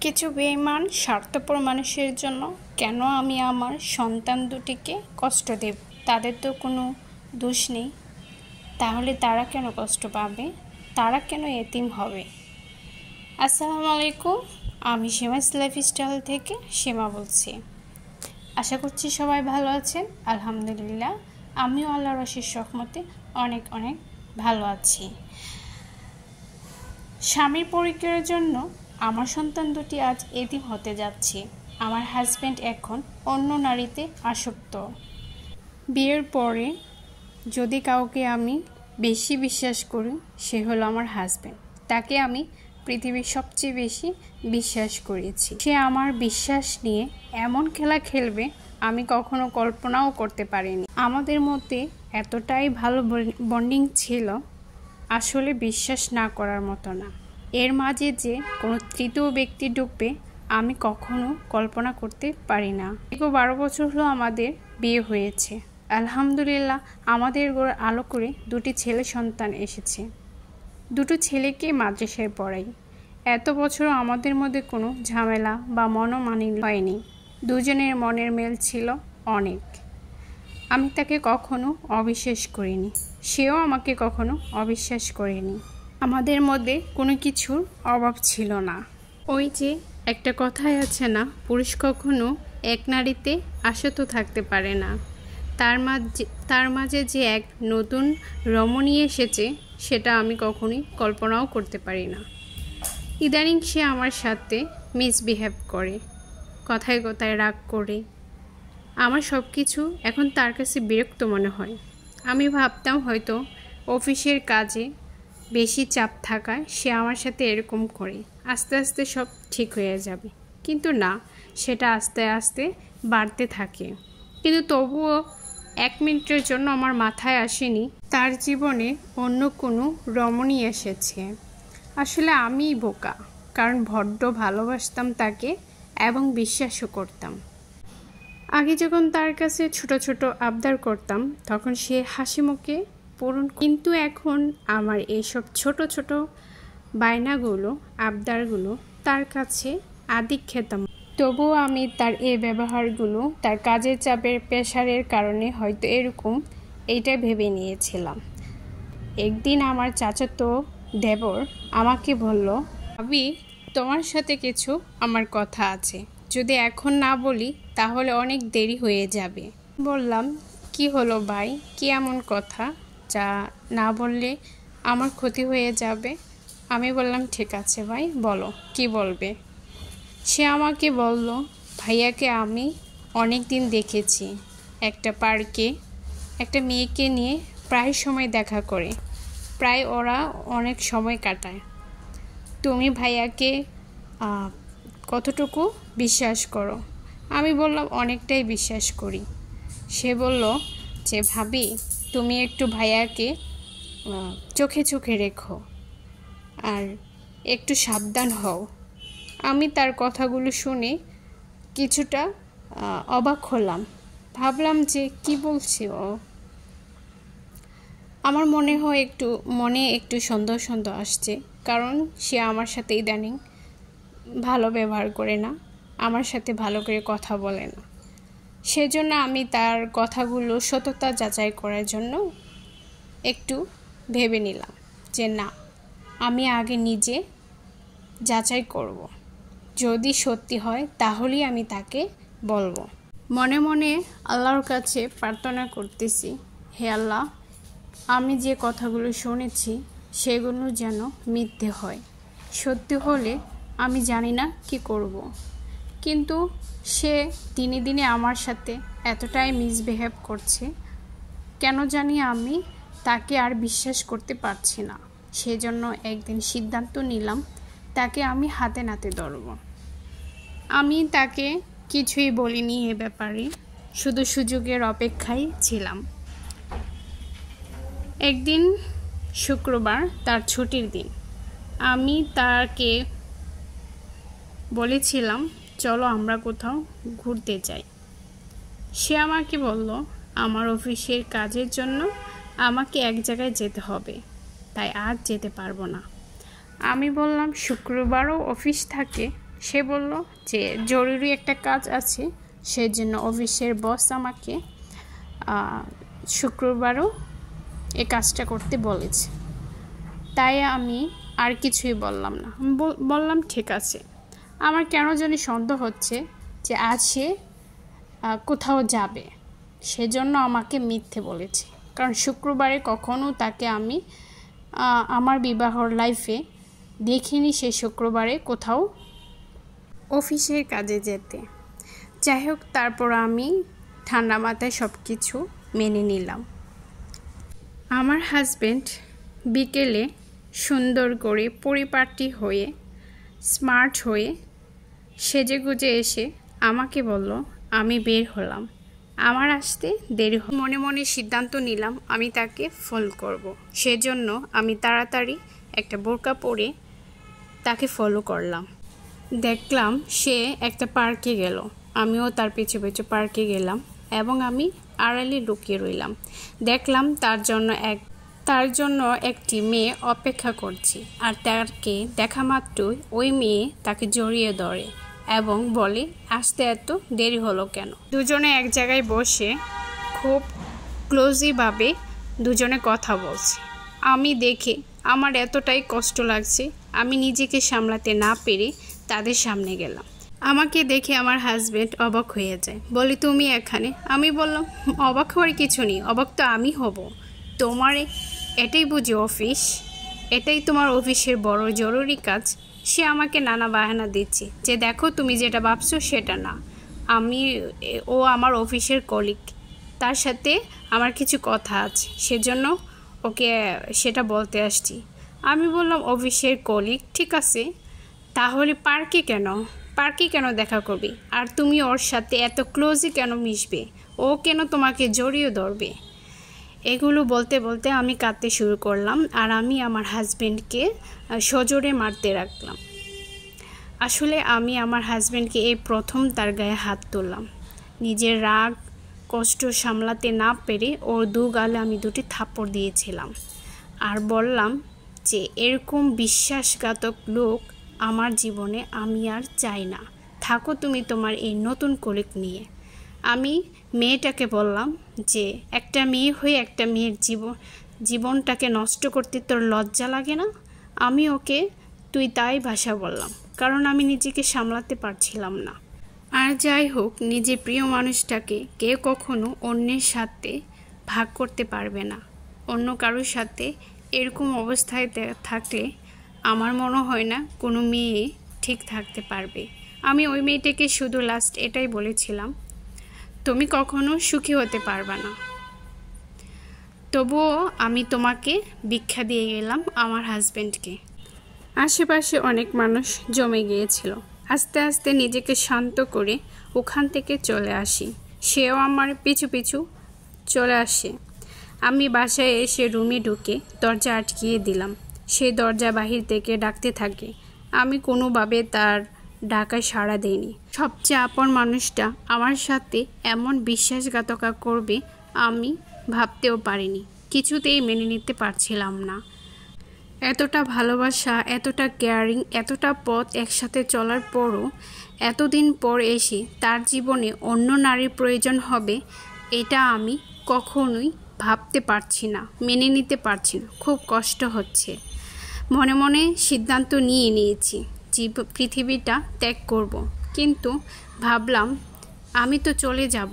কিছু বেঈমান স্বার্থপর মানুষের জন্য কেন আমি আমার সন্তান দুটিকে কষ্ট দেব? তাদের তো কোনো দোষ নেই, তাহলে তারা কেন কষ্ট পাবে? তারা কেন এতিম হবে? আসসালামু আলাইকুম, আমি সীমাস লাইফস্টাইল থেকে সীমা বলছি। আশা করছি সবাই ভালো আছেন। আলহামদুলিল্লাহ, আমিও আল্লাহর অশেষ রহমতে অনেক অনেক ভালো আছি। স্বামীর পরিচয়ের জন্য আমার সন্তান দুটি আজ এতিম হতে যাচ্ছে। আমার হাজব্যান্ড এখন অন্য নারীতে আসক্ত। বিয়ের পরে যদি কাউকে আমি বেশি বিশ্বাস করি, সে হলো আমার হাজব্যান্ড। তাকে আমি পৃথিবীর সবচেয়ে বেশি বিশ্বাস করেছি। সে আমার বিশ্বাস নিয়ে এমন খেলা খেলবে আমি কখনো কল্পনাও করতে পারিনি। আমাদের মধ্যে এতটাই ভালো বন্ডিং ছিল, আসলে বিশ্বাস না করার মতো না। এর মাঝে যে কোনো তৃতীয় ব্যক্তি ঢুকবে আমি কখনো কল্পনা করতে পারি না। 12 বছর হলো আমাদের বিয়ে হয়েছে। আলহামদুলিল্লাহ, আমাদের ঘরে আলো করে দুটি ছেলে সন্তান এসেছে। দুটো ছেলেকে মাদ্রাসায় পড়াই। এত বছর আমাদের মধ্যে কোনো ঝামেলা বা মনোমালিন্য হয়নি। দুজনের মনের মেল ছিল অনেক। আমি তাকে কখনো অবিশ্বাস করিনি, সেও আমাকে কখনো অবিশ্বাস করেনি। আমাদের মধ্যে কোনো কিছুর অভাব ছিল না। ওই যে একটা কথাই আছে না, পুরুষ কখনো এক নারীতে আসক্ত থাকতে পারে না। তার মাঝে যে এক নতুন রমণী এসেছে, সেটা আমি কখনোই কল্পনাও করতে পারি না। ইদানিং সে আমার সাথে মিসবিহেভ করে, কথায় কথায় রাগ করে। আমার সব কিছু এখন তার কাছে বিরক্ত মনে হয়। আমি ভাবতাম হয়তো অফিসের কাজে বেশি চাপ থাকায় সে আমার সাথে এরকম করে, আস্তে আস্তে সব ঠিক হয়ে যাবে। কিন্তু না, সেটা আস্তে আস্তে বাড়তে থাকে। কিন্তু তবুও 1 মিনিটের জন্য আমার মাথায় আসেনি তার জীবনে অন্য কোনো রমণী এসেছে। আসলে আমিই বোকা, কারণ বড্ড ভালোবাসতাম তাকে এবং বিশ্বাসও করতাম। আগে যখন তার কাছে ছোট ছোট আবদার করতাম, তখন সে হাসি মুখে পূরণ। কিন্তু এখন আমার এইসব ছোট ছোট বায়নাগুলো, আবদারগুলো তার কাছে আদিক্ষেতাম। তবুও আমি তার এই ব্যবহারগুলো তার কাজের চাপের প্রেশারের কারণে হয়তো এরকম এইটাই ভেবে নিয়েছিলাম। একদিন আমার চাচাতো দেবর আমাকে বলল, ভাবি, তোমার সাথে কিছু আমার কথা আছে, যদি এখন না বলি তাহলে অনেক দেরি হয়ে যাবে। বললাম, কি হলো ভাই, কি এমন কথা যা না বললে আমার ক্ষতি হয়ে যাবে? আমি বললাম, ঠিক আছে ভাই, বলো কি বলবে। সে আমাকে বলল, ভাইয়াকে আমি অনেক দিন দেখেছি একটা পার্কে একটা মেয়েকে নিয়ে প্রায় সময় দেখা করে, প্রায় ওরা অনেক সময় কাটায়। তুমি ভাইয়াকে কতটুকু বিশ্বাস করো? আমি বললাম, অনেকটাই বিশ্বাস করি। সে বলল যে, ভাবি, তুমি একটু ভাইয়াকে চোখে চোখে রেখো আর একটু সাবধান হও। আমি তার কথাগুলো শুনে কিছুটা অবাক হলাম। ভাবলাম যে কি বলছে ও। আমার মনে একটু সন্দেহ সন্দেহ আসছে, কারণ সে আমার সাথে ইদানিং ভালো ব্যবহার করে না, আমার সাথে ভালো করে কথা বলে না। সেজন্য আমি তার কথাগুলো সততা যাচাই করার জন্য একটু ভেবে নিলাম যে না, আমি আগে নিজে যাচাই করব। যদি সত্যি হয় তাহলেই আমি তাকে বলবো। মনে মনে আল্লাহর কাছে প্রার্থনা করতেছি, হে আল্লাহ, আমি যে কথাগুলো শুনেছি সেগুলো যেন মিথ্যে হয়। সত্যি হলে আমি জানি না কি করব। কিন্তু সে দিনে দিনে আমার সাথে এতটাই মিসবিহেভ করছে, কেন জানি আমি তাকে আর বিশ্বাস করতে পারছি না। সেজন্য একদিন সিদ্ধান্ত নিলাম তাকে আমি হাতে নাতে ধরব। আমি তাকে কিছুই বলিনি এ ব্যাপারে, শুধু সুযোগের অপেক্ষায় ছিলাম। একদিন শুক্রবার, তার ছুটির দিন, আমি তাকে বলেছিলাম, চলো আমরা কোথাও ঘুরতে যাই। সে আমাকে বলল, আমার অফিসের কাজের জন্য আমাকে এক জায়গায় যেতে হবে, তাই আজ যেতে পারবো না। আমি বললাম, শুক্রবারও অফিস থাকে, সে বলল যে জরুরি একটা কাজ আছে, সেজন্য অফিসের বস আমাকে শুক্রবারও এই কাজটা করতে বলেছে। তাই আমি আর কিছুই বললাম না। বললাম ঠিক আছে। আমার কেন জানি সন্দেহ হচ্ছে যে আজ সে কোথাও যাবে, সেজন্য আমাকে মিথ্যে বলেছে। কারণ শুক্রবারে কখনো তাকে আমি আমার বিবাহর লাইফে দেখিনি সে শুক্রবারে কোথাও অফিসের কাজে যেতে। যাই হোক, তারপর আমি ঠান্ডা মাথায় সব কিছু মেনে নিলাম। আমার হাজব্যান্ড বিকেলে সুন্দর করে পরিপাটি হয়ে স্মার্ট হয়ে সেজেগুজে এসে আমাকে বলল আমি বের হলাম। আমার আসতে দেরি মনে মনে সিদ্ধান্ত নিলাম আমি তাকে ফলো করব। সেজন্য আমি তাড়াতাড়ি একটা বোরকা পরে তাকে ফলো করলাম। দেখলাম সে একটা পার্কে গেল, আমিও তার পিছু পিছু পার্কে গেলাম এবং আমি আড়ালে লুকিয়ে রইলাম। দেখলাম তার জন্য একটি মেয়ে অপেক্ষা করছে, আর তাকে দেখা মাত্রই ওই মেয়ে তাকে জড়িয়ে ধরে এবং বলে আসতে এত দেরি হলো কেন। দুজনে এক জায়গায় বসে খুব ক্লোজভাবে দুজনে কথা বলছে। আমি দেখে আমার এতটাই কষ্ট লাগছে, আমি নিজেকে সামলাতে না পেরে তাদের সামনে গেলাম। আমাকে দেখে আমার হাজব্যান্ড অবাক হয়ে যায়, বলি তুমি এখানে? আমি বললাম অবাক হওয়ার কিছু নেই, অবাক তো আমি হব। তোমার এটাই বুঝি অফিস? এটাই তোমার অফিসের বড় জরুরি কাজ? সে আমাকে নানা বাহানা দিচ্ছে যে দেখো তুমি যেটা ভাবছো সেটা না, ও আমার অফিসের কলিগ, তার সাথে আমার কিছু কথা আছে, সেজন্য ওকে সেটা বলতে আসছি। আমি বললাম অফিসের কলিগ, ঠিক আছে, তাহলে পার্কে কেন দেখা করবে? আর তুমি ওর সাথে এত ক্লোজই কেন মিশবে? ও কেন তোমাকে জড়িয়ে ধরবে? এগুলো বলতে বলতে আমি কাঁদতে শুরু করলাম, আর আমি আমার হাজব্যান্ডকে সজোরে মারতে রাখলাম। আসলে আমি আমার হাজব্যান্ডকে এই প্রথম তার গায়ে হাত তুললাম। নিজের রাগ কষ্ট সামলাতে না পেরে ওর দু গালে আমি দুটি থাপ্পড় দিয়েছিলাম, আর বললাম যে এরকম বিশ্বাসঘাতক লোক আমার জীবনে আমি আর চাই না, থাকো তুমি তোমার এই নতুন কলিগ নিয়ে। আমি মেয়েটাকে বললাম যে একটা মেয়ে হয়ে একটা মেয়ের জীবনটাকে নষ্ট করতে তোর লজ্জা লাগে না? আমি ওকে তুই তাই ভাষা বললাম, কারণ আমি নিজেকে সামলাতে পারছিলাম না। আর যাই হোক, নিজের প্রিয় মানুষটাকে কেউ কখনো অন্যের সাথে ভাগ করতে পারবে না। অন্য কারোর সাথে এরকম অবস্থায় থাকলে আমার মনে হয় না কোনো মেয়ে ঠিক থাকতে পারবে। আমি ওই মেয়েটাকে শুধু লাস্ট এটাই বলেছিলাম, তুমি কখনো সুখী হতে পারবে না। তবুও আমি তোমাকে ভিক্ষা দিয়ে গেলাম আমার হাজব্যান্ডকে। আশেপাশে অনেক মানুষ জমে গিয়েছিল। আস্তে আস্তে নিজেকে শান্ত করে ওখান থেকে চলে আসি। সেও আমার পিছু পিছু চলে আসে। আমি বাসায় এসে রুমে ঢুকে দরজা আটকিয়ে দিলাম। সে দরজা বাহির থেকে ডাকতে থাকে, আমি কোনোভাবে তার ডাকায় সাড়া দেইনি। সবচেয়ে আপন মানুষটা আমার সাথে এমন বিশ্বাসঘাতকতা করবে আমি ভাবতেও পারিনি। কিছুতেই মেনে নিতে পারছিলাম না। এতটা ভালোবাসা, এতটা কেয়ারিং, এতটা পথ একসাথে চলার পরও এতদিন পর এসে তার জীবনে অন্য নারীর প্রয়োজন হবে, এটা আমি কখনোই ভাবতে পারছি না, মেনে নিতে পারছি না। খুব কষ্ট হচ্ছে। মনে মনে সিদ্ধান্ত নিয়েছি পৃথিবীটা ত্যাগ করব, কিন্তু ভাবলাম আমি তো চলে যাব,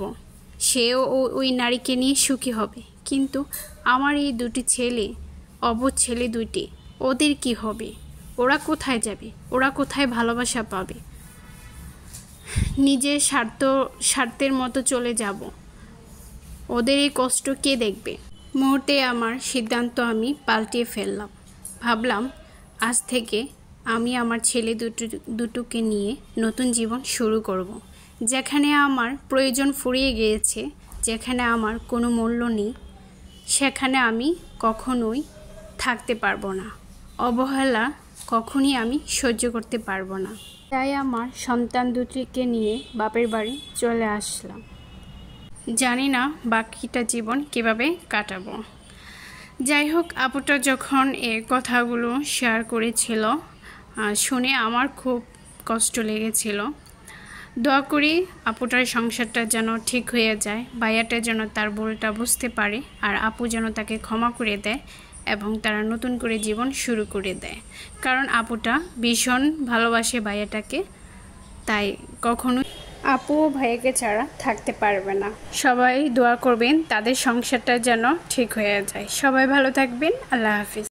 সেও ওই নারীকে নিয়ে সুখী হবে, কিন্তু আমার এই দুটি ছেলে, অবুঝ ছেলে দুইটি, ওদের কি হবে? ওরা কোথায় যাবে? ওরা কোথায় ভালোবাসা পাবে? নিজের স্বার্থের মতো চলে যাব, ওদের এই কষ্ট কে দেখবে? মুহূর্তে আমার সিদ্ধান্ত আমি পাল্টিয়ে ফেললাম। ভাবলাম আজ থেকে আমি আমার ছেলে দুটোকে নিয়ে নতুন জীবন শুরু করব, যেখানে আমার প্রয়োজন ফুরিয়ে গিয়েছে, যেখানে আমার কোনো মূল্য নেই, সেখানে আমি কখনোই থাকতে পারবো না। অবহেলা কখনই আমি সহ্য করতে পারবো না। তাই আমার সন্তান দুটিকে নিয়ে বাপের বাড়ি চলে আসলাম। জানি না বাকিটা জীবন কিভাবে কাটাবো। যাই হোক, আপুটা যখন এই কথাগুলো শেয়ার করেছিল শুনে আমার খুব কষ্ট লেগেছিল। দোয়া করি আপুটার সংসারটা যেন ঠিক হয়ে যায়, ভাইয়াটা যেন তার ভুলটা বুঝতে পারে, আর আপু যেন তাকে ক্ষমা করে দেয় এবং তারা নতুন করে জীবন শুরু করে দেয়। কারণ আপুটা ভীষণ ভালোবাসে ভাইয়াটাকে, তাই কখনো আপু ভাইয়াকে ছাড়া থাকতে পারবে না। সবাই দোয়া করবেন তাদের সংসারটা যেন ঠিক হয়ে যায়। সবাই ভালো থাকবেন। আল্লাহ হাফিজ।